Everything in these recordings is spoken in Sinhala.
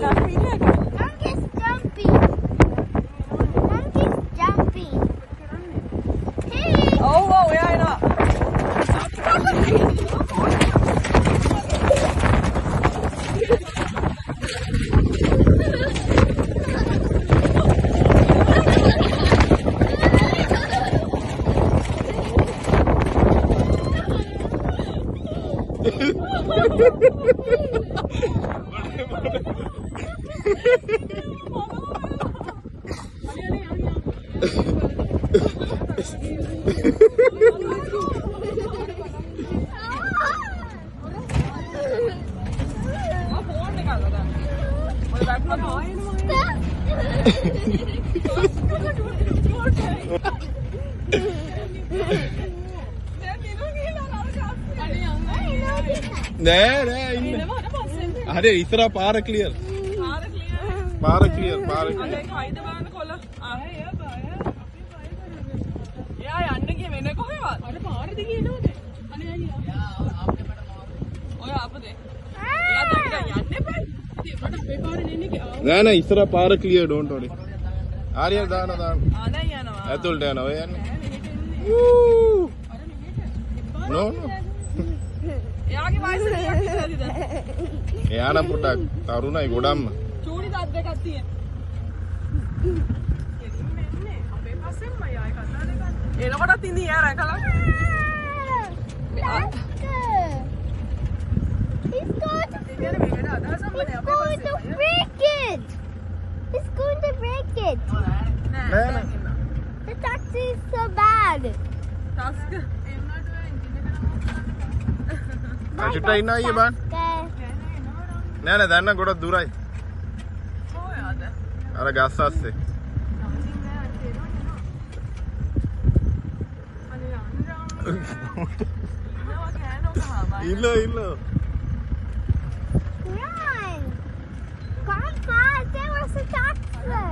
Lanka's jumping. Lanka's jumping. Hey. Oh, yeah, I know. නෑ ඉන්න. හරි ඉස්සරහ පාර ක්ලියර්. පාර ක්ලියර්. කයිද බලන්න කොල්ල. එයා යන්න ගියේ වෙන කොහෙවත්. අර පාර දිගේ එනවද? අනේ ඔය අපදේ. එයා දැන් යන්න එපා. ඉතින් මට අපේ පාරේ එන්නේ නෑ ඉස්සරහ පාර ක්ලියර් ඩෝන්ට් වරි. ආරිය දාන. දැන් යනවා. ඇතුළට යනවා ඔය යන්නේ. නෝ එයාගේ වයස කීයද දැන්? එයා නම් පොඩ්ඩක් තරුණයි ගොඩක්ම. චූටි දත් දෙකක් තියෙන. එන්නේ අපේ පස්සෙන්ම ආයෙ කතා දෙකක්. එනකොටත් ඉඳී එයා රැකලා. He's going to break it. He's going to break it. නෑ. The taxi is so bad. ටස්ක් චුට්ටක් ඉන්නවා අයියේ බං. නෑ දැන් නම් ගොඩක් දුරයි. කොහොමද? අර ගස් අස්සේ. ඉල්ල. Run. Grandpa, there was a taxi.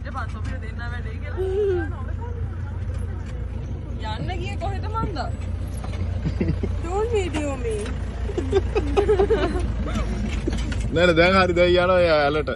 ඊට පස්සේ සොෆිය දෙන්න වැඩේ කියලා. යන්න ගියේ කොහෙද මන්ද? Don't video me. නෑ දැන් හරි දැන් යනවා එයා ඇලට.